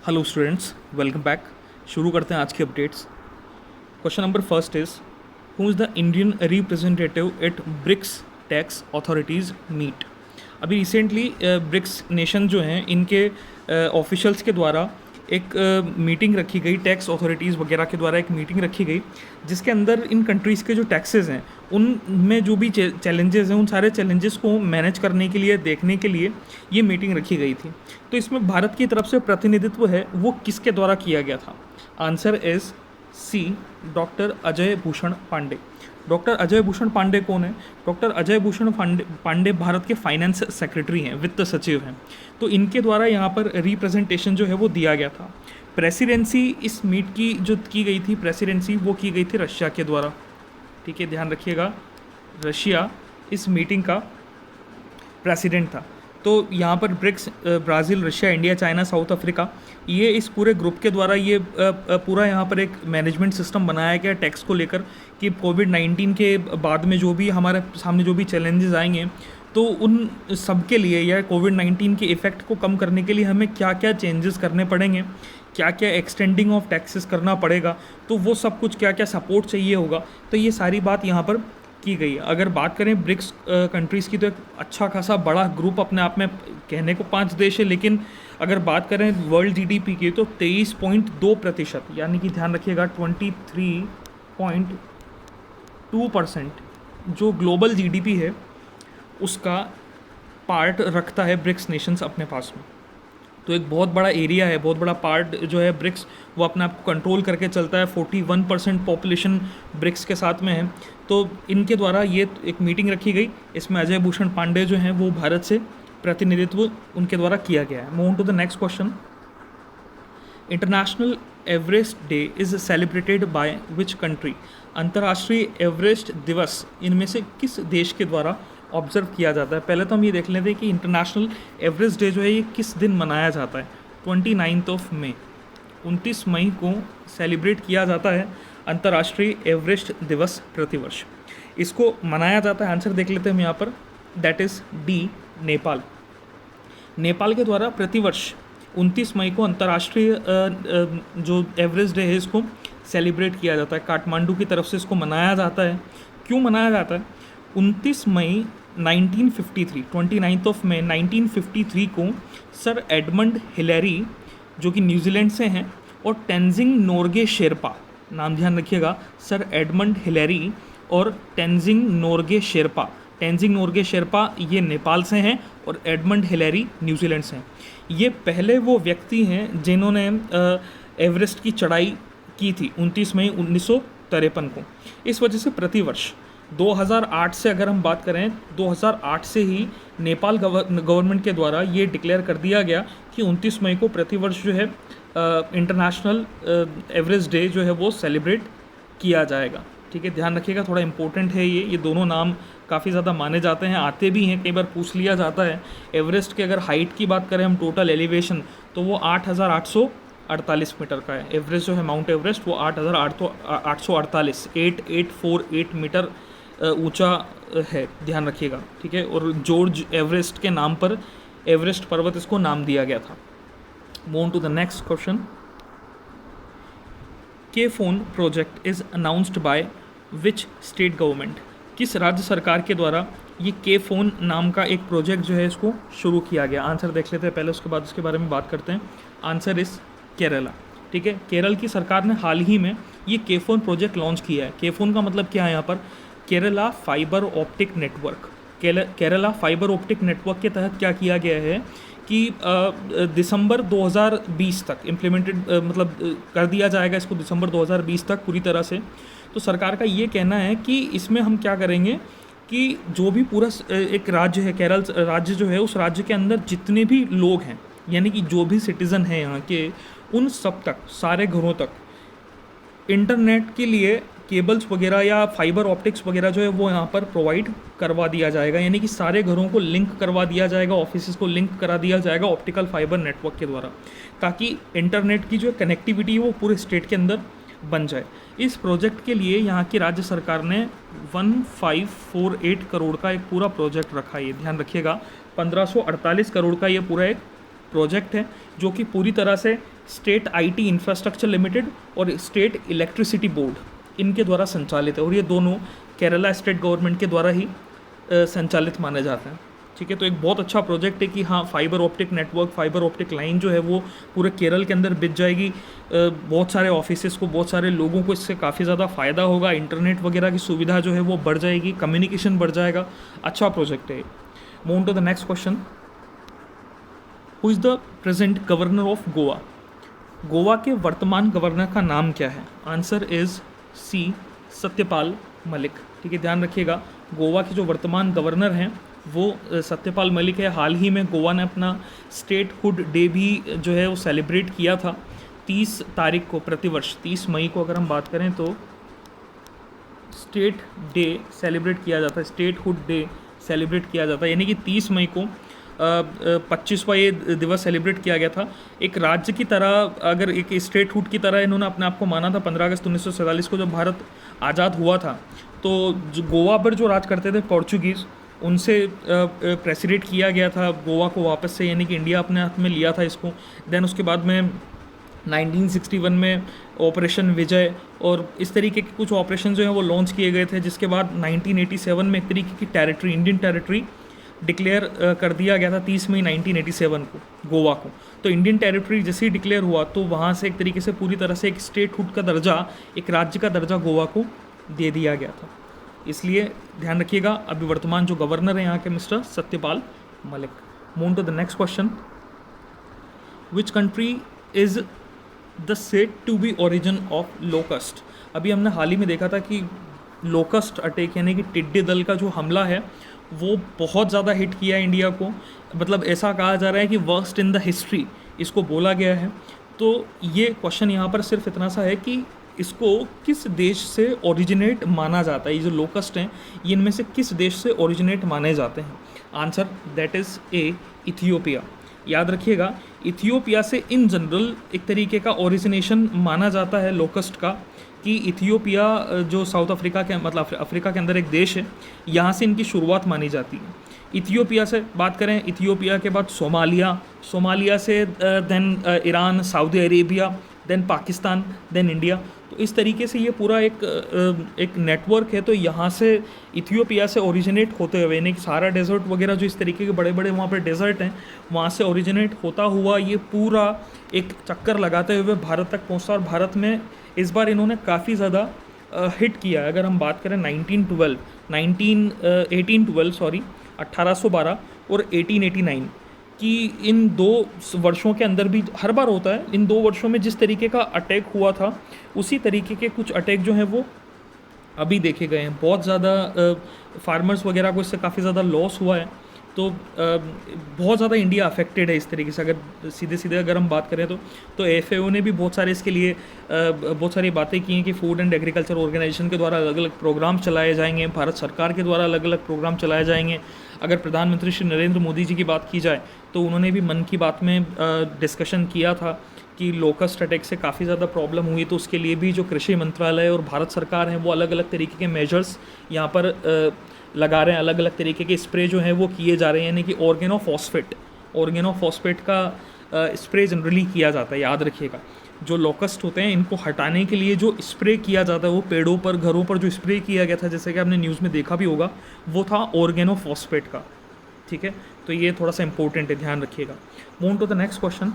Hello students, welcome back. शुरू करते हैं आज के updates. Question number first is, who is the Indian representative at BRICS tax authorities meet. अभी recently BRICS nation जो हैं इनके ऑफिशियल्स के द्वारा एक मीटिंग रखी गई, टैक्स अथॉरिटीज़ वगैरह के द्वारा एक मीटिंग रखी गई, जिसके अंदर इन कंट्रीज़ के जो टैक्सेस हैं उनमें जो भी चैलेंजेस हैं उन सारे चैलेंजेस को मैनेज करने के लिए, देखने के लिए ये मीटिंग रखी गई थी। तो इसमें भारत की तरफ से प्रतिनिधित्व है वो किसके द्वारा किया गया था? Answer is c, doctor Ajay Bhushan Pandey. Doctor Ajay Bhushan Pandey कौन है? डॉक्टर अजय भूषण पांडे भारत के फाइनेंस सेक्रेटरी हैं, वित्त सचिव हैं। तो इनके द्वारा यहाँ पर रिप्रेजेंटेशन जो है वो दिया गया था। प्रेसिडेंसी इस मीट की जो की गई थी, प्रेसिडेंसी वो की गई थी रशिया के द्वारा। ठीक है, ध्यान रखिएगा, रशिया इस मीटिंग का प्रेसिडेंट था। तो यहाँ पर BRICS, Brazil, Russia, India, China, South Africa, ये इस पूरे ग्रुप के द्वारा ये पूरा यहाँ पर एक मैनेजमेंट सिस्टम बनाया गया टैक्स को लेकर कि कोविड-19 के बाद में जो भी हमारे सामने जो भी चैलेंजेस आएंगे तो उन सब के लिए या कोविड-19 के इफ़ेक्ट को कम करने के लिए हमें क्या क्या चेंजेस करने पड़ेंगे, क्या क्या एक्सटेंडिंग ऑफ टैक्सेस करना पड़ेगा, तो वो सब कुछ क्या क्या सपोर्ट चाहिए होगा, तो ये सारी बात यहाँ पर की गई है। अगर बात करें ब्रिक्स कंट्रीज़ की तो एक अच्छा खासा बड़ा ग्रुप अपने आप में, कहने को 5 देश है, लेकिन अगर बात करें वर्ल्ड जीडीपी की तो 23.2%, यानी कि ध्यान रखिएगा 23.2% जो ग्लोबल जीडीपी है उसका पार्ट रखता है ब्रिक्स नेशंस अपने पास में। तो एक बहुत बड़ा एरिया है, बहुत बड़ा पार्ट जो है ब्रिक्स वो अपने आप को कंट्रोल करके चलता है। 41% पॉपुलेशन ब्रिक्स के साथ में है। तो इनके द्वारा ये एक मीटिंग रखी गई, इसमें अजय भूषण पांडे जो हैं वो भारत से प्रतिनिधित्व उनके द्वारा किया गया है। Move to the next question. International Everest day is celebrated by which country. अंतर्राष्ट्रीय एवरेस्ट दिवस इनमें से किस देश के द्वारा ऑब्जर्व किया जाता है? पहले तो हम ये देख लेते हैं कि इंटरनेशनल एवरेस्ट डे जो है ये किस दिन मनाया जाता है। 29 मई, 29 मई को सेलिब्रेट किया जाता है अंतर्राष्ट्रीय एवरेस्ट दिवस प्रतिवर्ष। इसको मनाया जाता है, आंसर देख लेते हैं हम यहाँ पर, that is D, Nepal. Nepal के द्वारा प्रतिवर्ष 29 मई को अंतर्राष्ट्रीय जो एवरेस्ट डे है इसको सेलिब्रेट किया जाता है। काठमांडू की तरफ से इसको मनाया जाता है। क्यों मनाया जाता है? 29 मई 1953, 29 मई 1953 को सर एडमंड हिलेरी जो कि न्यूजीलैंड से हैं और टेंजिंग नोर्गे शेरपा, नाम ध्यान रखिएगा, सर एडमंड हिलेरी और टेंजिंग नोर्गे शेरपा। टेंजिंग नोर्गे शेरपा ये नेपाल से हैं और एडमंड हिलेरी न्यूजीलैंड से हैं। ये पहले वो व्यक्ति हैं जिन्होंने एवरेस्ट की चढ़ाई की थी 29 मई 1953 को। इस वजह से प्रतिवर्ष 2008 से अगर हम बात करें, 2008 से ही नेपाल गवर्नमेंट के द्वारा ये डिक्लेयर कर दिया गया कि 29 मई को प्रतिवर्ष जो है इंटरनेशनल एवरेस्ट डे जो है वो सेलिब्रेट किया जाएगा। ठीक है, ध्यान रखिएगा, थोड़ा इंपॉर्टेंट है ये दोनों नाम काफ़ी ज़्यादा माने जाते हैं, आते भी हैं, कई बार पूछ लिया जाता है। एवरेस्ट की अगर हाइट की बात करें हम, टोटल एलिवेशन, तो वो 8,848 मीटर का है। एवरेस्ट जो है माउंट एवरेस्ट वो 8,848 8848 मीटर ऊंचा है, ध्यान रखिएगा। ठीक है, और जॉर्ज एवरेस्ट के नाम पर एवरेस्ट पर्वत इसको नाम दिया गया था। Move to the next question. KFON project is announced by which state government. किस राज्य सरकार के द्वारा ये के फोन नाम का एक प्रोजेक्ट जो है इसको शुरू किया गया? आंसर देख लेते हैं पहले, उसके बाद उसके बारे में बात करते हैं। Answer is Kerala. ठीक है, केरल की सरकार ने हाल ही में ये के फोन प्रोजेक्ट लॉन्च किया है। के फोन का मतलब क्या है यहाँ पर? Kerala fibre optic network. Kerala fibre optic network के तहत क्या किया गया है कि दिसंबर 2020 तक इम्प्लीमेंटेड, मतलब कर दिया जाएगा इसको दिसंबर 2020 तक पूरी तरह से। तो सरकार का ये कहना है कि इसमें हम क्या करेंगे कि जो भी पूरा एक राज्य है, केरल राज्य जो है, उस राज्य के अंदर जितने भी लोग हैं, यानी कि जो भी सिटीज़न हैं यहाँ के, उन सब तक, सारे घरों तक इंटरनेट के लिए केबल्स वगैरह या फाइबर ऑप्टिक्स वगैरह जो है वो यहाँ पर प्रोवाइड करवा दिया जाएगा। यानी कि सारे घरों को लिंक करवा दिया जाएगा, ऑफिसेस को लिंक करा दिया जाएगा ऑप्टिकल फाइबर नेटवर्क के द्वारा, ताकि इंटरनेट की जो कनेक्टिविटी है वो पूरे स्टेट के अंदर बन जाए। इस प्रोजेक्ट के लिए यहाँ की राज्य सरकार ने 1548 करोड़ का एक पूरा प्रोजेक्ट रखा है। ध्यान रखिएगा, 1548 करोड़ का ये पूरा एक प्रोजेक्ट है जो कि पूरी तरह से स्टेट आईटी इंफ्रास्ट्रक्चर लिमिटेड और स्टेट इलेक्ट्रिसिटी बोर्ड इनके द्वारा संचालित है, और ये दोनों केरला स्टेट गवर्नमेंट के द्वारा ही संचालित माने जाते हैं। ठीक है, तो एक बहुत अच्छा प्रोजेक्ट है कि हाँ, fibre optic network, fibre optic line जो है वो पूरे केरल के अंदर बिछ जाएगी। बहुत सारे ऑफिसेस को, बहुत सारे लोगों को इससे काफ़ी ज़्यादा फ़ायदा होगा। इंटरनेट वगैरह की सुविधा जो है वो बढ़ जाएगी, कम्युनिकेशन बढ़ जाएगा। अच्छा प्रोजेक्ट है। Move to the next question. Who is the present governor of Goa? Goa के वर्तमान गवर्नर का नाम क्या है? Answer is c, Satyapal Malik. ठीक है, ध्यान रखिएगा, गोवा के जो वर्तमान गवर्नर हैं वो सत्यपाल मलिक है। हाल ही में गोवा ने अपना स्टेटहुड डे भी जो है वो सेलिब्रेट किया था 30 तारीख को, प्रतिवर्ष 30 मई को अगर हम बात करें तो स्टेट डे सेलिब्रेट किया जाता है, स्टेटहुड डे सेलिब्रेट किया जाता है, यानी कि 30 मई को 25वां ये दिवस सेलिब्रेट किया गया था। एक राज्य की तरह, अगर एक स्टेटहुड की तरह इन्होंने अपने आप को माना था 15 अगस्त 1947 को जब भारत आज़ाद हुआ था। तो जो गोवा पर जो राज करते थे पोर्चुगीज़, उनसे प्रेसिडेंट किया गया था गोवा को वापस से, यानी कि इंडिया अपने हाथ में लिया था इसको। देन उसके बाद में 1961 में ऑपरेशन विजय और इस तरीके के कुछ ऑपरेशन जो हैं वो लॉन्च किए गए थे, जिसके बाद 1987 में एक तरीके की टेरिटरी, इंडियन टेरिटरी डिक्लेयर कर दिया गया था 30 मई 1987 को गोवा को। तो इंडियन टेरिटरी जैसे ही डिक्लेयर हुआ तो वहाँ से एक तरीके से पूरी तरह से एक स्टेटहुड का दर्जा, एक राज्य का दर्जा गोवा को दे दिया गया था। इसलिए ध्यान रखिएगा, अभी वर्तमान जो गवर्नर है यहाँ के mister Satyapal Malik. Move to the next question. Which country is the said to be origin of locust? अभी हमने हाल ही में देखा था कि लोकस्ट अटैक यानी कि टिड्डे दल का जो हमला है वो बहुत ज़्यादा हिट किया इंडिया को। मतलब ऐसा कहा जा रहा है कि वर्स्ट इन द हिस्ट्री इसको बोला गया है। तो ये क्वेश्चन यहाँ पर सिर्फ इतना सा है कि इसको किस देश से ओरिजिनेट माना जाता है? ये जो लोकस्ट हैं ये इनमें से किस देश से ओरिजिनेट माने जाते हैं? Answer that is A, Ethiopia. याद रखिएगा, इथियोपिया से इन जनरल एक तरीके का ओरिजिनेशन माना जाता है लोकस्ट का, कि इथियोपिया जो साउथ अफ्रीका के, मतलब अफ्रीका के अंदर एक देश है, यहाँ से इनकी शुरुआत मानी जाती है। इथियोपिया से बात करें, इथियोपिया के बाद सोमालिया, सोमालिया से then Iran, Saudi Arabia, then Pakistan, then India. तो इस तरीके से ये पूरा एक नेटवर्क है। तो यहाँ से इथियोपिया से ओरिजिनेट होते हुए, यानी कि सारा डेजर्ट वगैरह जो इस तरीके के बड़े बड़े वहाँ पर डेजर्ट हैं, वहाँ से ओरिजिनेट होता हुआ ये पूरा एक चक्कर लगाते हुए भारत तक पहुँचता। और भारत में इस बार इन्होंने काफ़ी ज़्यादा हिट किया है। अगर हम बात करें 1812 और 1889 कि इन 2 वर्षों के अंदर भी, हर बार होता है, इन 2 वर्षों में जिस तरीके का अटैक हुआ था उसी तरीके के कुछ अटैक जो हैं वो अभी देखे गए हैं। बहुत ज़्यादा फार्मर्स वगैरह को इससे काफ़ी ज़्यादा लॉस हुआ है। तो बहुत ज़्यादा इंडिया अफेक्टेड है इस तरीके से। अगर सीधे अगर हम बात करें तो FAO ने भी बहुत सारे इसके लिए बहुत सारी बातें की हैं कि फूड एंड एग्रीकल्चर ऑर्गेनाइजेशन के द्वारा अलग अलग प्रोग्राम चलाए जाएंगे, भारत सरकार के द्वारा अलग अलग प्रोग्राम चलाए जाएंगे। अगर प्रधानमंत्री श्री नरेंद्र मोदी जी की बात की जाए तो उन्होंने भी मन की बात में डिस्कशन किया था कि लोकस्ट अटैक से काफ़ी ज़्यादा प्रॉब्लम हुई, तो उसके लिए भी जो कृषि मंत्रालय और भारत सरकार है वो अलग अलग तरीके के मेजर्स यहाँ पर लगा रहे हैं। अलग अलग तरीके के स्प्रे जो हैं वो किए जा रहे हैं, यानी कि ऑर्गेनोफॉस्फेट का स्प्रे जनरली किया जाता है। याद रखिएगा, जो लोकस्ट होते हैं इनको हटाने के लिए जो स्प्रे किया जाता है वो पेड़ों पर, घरों पर जो स्प्रे किया गया था, जैसे कि आपने न्यूज़ में देखा भी होगा, वो था ऑर्गेनोफॉस्फेट का। ठीक है, तो ये थोड़ा सा इंपॉर्टेंट है, ध्यान रखिएगा। Move to the next question.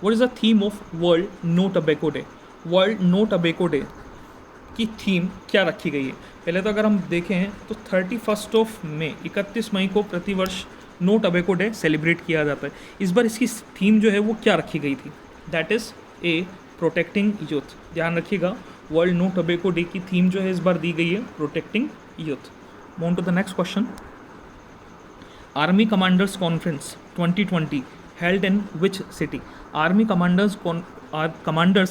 What is the theme of world no tobacco day? World no tobacco day की थीम क्या रखी गई है? पहले तो अगर हम देखें तो 31 मई को प्रतिवर्ष नो टबैको डे सेलिब्रेट किया जाता है। इस बार इसकी थीम जो है वो क्या रखी गई थी? That is a, protecting youth. ध्यान रखिएगा, वर्ल्ड नो टबैको डे की थीम जो है इस बार दी गई है protecting youth. Move to the next question. Army commanders conference 2020 held in which city? Army commanders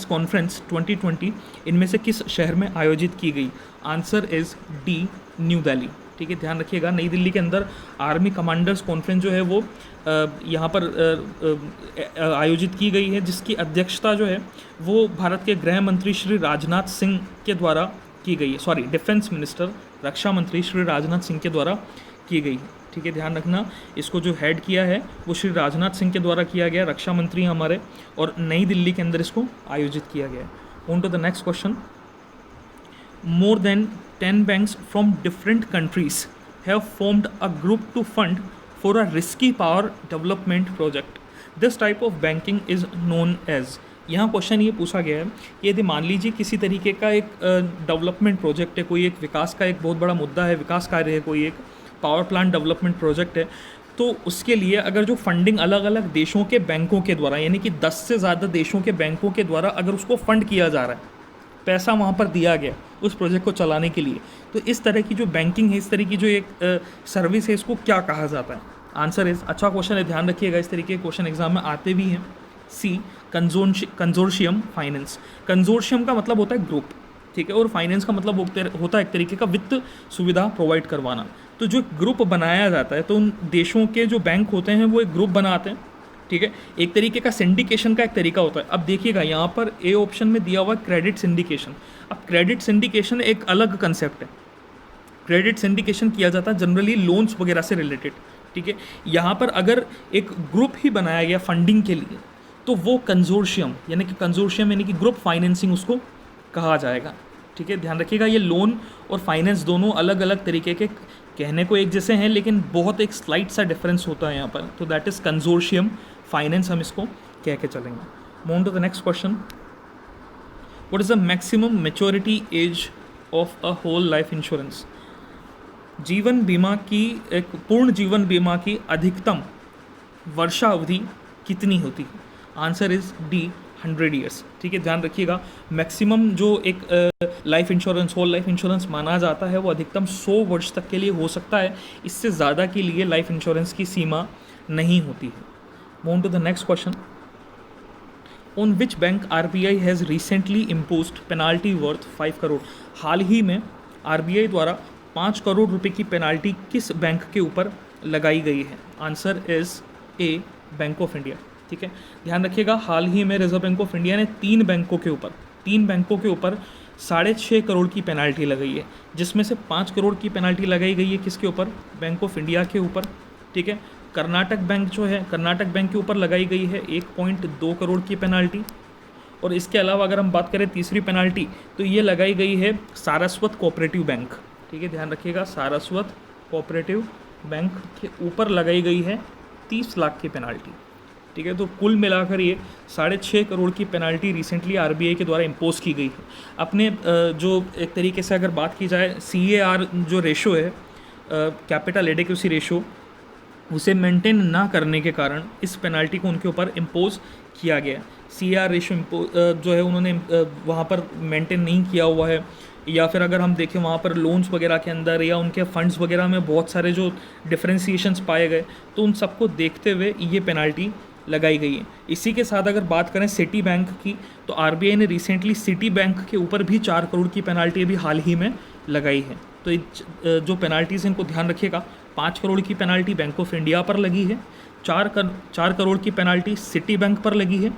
conference 2020 इनमें से किस शहर में आयोजित की गई? Answer is d, New Delhi. ठीक है, ध्यान रखिएगा, नई दिल्ली के अंदर आर्मी कमांडर्स कॉन्फ्रेंस जो है वो यहाँ पर आयोजित की गई है, जिसकी अध्यक्षता जो है वो भारत के गृह मंत्री श्री राजनाथ सिंह के द्वारा की गई है। डिफेंस मिनिस्टर, रक्षा मंत्री श्री राजनाथ सिंह के द्वारा की गई है। ठीक है, ध्यान रखना। इसको जो हेड किया है वो श्री राजनाथ सिंह के द्वारा किया गया, रक्षा मंत्री हमारे, और नई दिल्ली के अंदर इसको आयोजित किया गया है। On to the next question. More than 10 banks from different countries have formed a group to fund for a risky power development project. This type of banking is known as। यहाँ क्वेश्चन ये पूछा गया है कि यदि मान लीजिए किसी तरीके का एक डेवलपमेंट प्रोजेक्ट है, कोई एक विकास का एक बहुत बड़ा मुद्दा है, विकास कार्य है, कोई एक पावर प्लांट डेवलपमेंट प्रोजेक्ट है, तो उसके लिए अगर जो फंडिंग अलग अलग देशों के बैंकों के द्वारा, यानी कि 10 से ज़्यादा देशों के बैंकों के द्वारा अगर उसको फंड किया जा रहा है, पैसा वहाँ पर दिया गया उस प्रोजेक्ट को चलाने के लिए, तो इस तरह की जो बैंकिंग है, इस तरह की जो एक सर्विस है, इसको क्या कहा जाता है? आंसर इज, अच्छा क्वेश्चन है, ध्यान रखिएगा, इस तरीके के क्वेश्चन एग्जाम में आते भी हैं। सी, कंजोर्शियम फाइनेंस। कंजोर्शियम का मतलब होता है ग्रुप, ठीक है, और फाइनेंस का मतलब होता है एक तरीके का वित्त सुविधा प्रोवाइड करवाना। तो जो ग्रुप बनाया जाता है, तो उन देशों के जो बैंक होते हैं वो एक ग्रुप बनाते हैं, ठीक है, एक तरीके का सिंडिकेशन का एक तरीका होता है। अब देखिएगा यहाँ पर ए ऑप्शन में दिया हुआ क्रेडिट सिंडिकेशन। अब क्रेडिट सिंडिकेशन एक अलग कंसेप्ट है। क्रेडिट सिंडिकेशन किया जाता है जनरली लोन्स वगैरह से रिलेटेड, ठीक है। यहाँ पर अगर एक ग्रुप ही बनाया गया फंडिंग के लिए, तो वो कंजोर्शियम यानी कि ग्रुप फाइनेंसिंग उसको कहा जाएगा, ठीक है, ध्यान रखिएगा। ये लोन और फाइनेंस दोनों अलग अलग तरीके के, कहने को एक जैसे हैं लेकिन बहुत एक स्लाइट सा डिफरेंस होता है यहाँ पर, तो दैट इज़ कंजोर्शियम फाइनेंस, हम इसको कह के चलेंगे। Move to the next question. What is the maximum maturity age of a whole life insurance? जीवन बीमा की, एक पूर्ण जीवन बीमा की अधिकतम वर्षावधि कितनी होती है? आंसर इज डी, 100 ईयर्स, ठीक है, ध्यान रखिएगा। मैक्सिमम जो एक life insurance, whole life insurance माना जाता है, वो अधिकतम 100 वर्ष तक के लिए हो सकता है। इससे ज़्यादा के लिए लाइफ इंश्योरेंस की सीमा नहीं होती है। Move to the next question. On which bank RBI has recently imposed penalty worth 5 crore? हाल ही में RBI द्वारा 5 करोड़ रुपए की पेनाल्टी किस बैंक के ऊपर लगाई गई है? Answer is a, bank of India, ठीक है, ध्यान रखिएगा। हाल ही में रिजर्व बैंक ऑफ इंडिया ने 3 बैंकों के ऊपर 6.5 करोड़ की पेनाल्टी लगाई है, जिसमें से 5 करोड़ की पेनाल्टी लगाई गई है किसके ऊपर? बैंक ऑफ इंडिया के ऊपर, ठीक है। कर्नाटक बैंक जो है, कर्नाटक बैंक के ऊपर लगाई गई है 1.2 करोड़ की पेनाल्टी। और इसके अलावा अगर हम बात करें तीसरी पेनाल्टी, तो ये लगाई गई है सारस्वत कोऑपरेटिव बैंक, ठीक है, ध्यान रखिएगा, सारस्वत कोऑपरेटिव बैंक के ऊपर लगाई गई है 30 लाख की पेनाल्टी, ठीक है। तो कुल मिलाकर ये 6.5 करोड़ की पेनाल्टी रिसेंटली RBI के द्वारा इम्पोज की गई है। अपने जो एक तरीके से अगर बात की जाए, CAR जो रेशो है, कैपिटल एडिक्वेसी रेशो, उसे मेंटेन ना करने के कारण इस पेनाल्टी को उनके ऊपर इम्पोज किया गया। CAR रेशो जो है उन्होंने वहाँ पर मेंटेन नहीं किया हुआ है, या फिर अगर हम देखें वहाँ पर लोन्स वगैरह के अंदर या उनके फंड्स वगैरह में बहुत सारे जो डिफरेंशिएशंस पाए गए, तो उन सबको देखते हुए ये पेनाल्टी लगाई गई है। इसी के साथ अगर बात करें सिटी बैंक की, तो RBI ने रिसेंटली सिटी बैंक के ऊपर भी 4 करोड़ की पेनाल्टी अभी हाल ही में लगाई है। तो जो पेनाल्टीज़ हैं इनको ध्यान रखिएगा। 5 करोड़ की पेनाल्टी बैंक ऑफ इंडिया पर लगी है, 4 करोड़ की पेनाल्टी सिटी बैंक पर लगी है,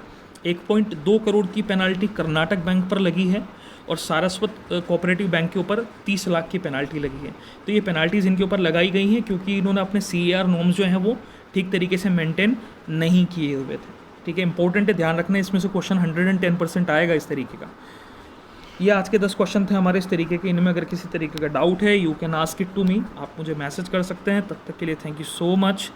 1.2 करोड़ की पेनाल्टी कर्नाटक बैंक पर लगी है, और सारस्वत कोऑपरेटिव बैंक के ऊपर 30 लाख की पेनाल्टी लगी है। तो ये पेनाल्टीज़ इनके ऊपर लगाई गई हैं क्योंकि इन्होंने अपने CAR नॉर्म्स जो हैं वो ठीक तरीके से मेंटेन नहीं किए हुए थे, ठीक है, इंपॉर्टेंट है, ध्यान रखना। इसमें से क्वेश्चन 110% आएगा इस तरीके का। ये आज के 10 क्वेश्चन थे हमारे इस तरीके के। इनमें अगर किसी तरीके का डाउट है, you can ask it to me, आप मुझे मैसेज कर सकते हैं। तब तक के लिए थैंक यू सो मच।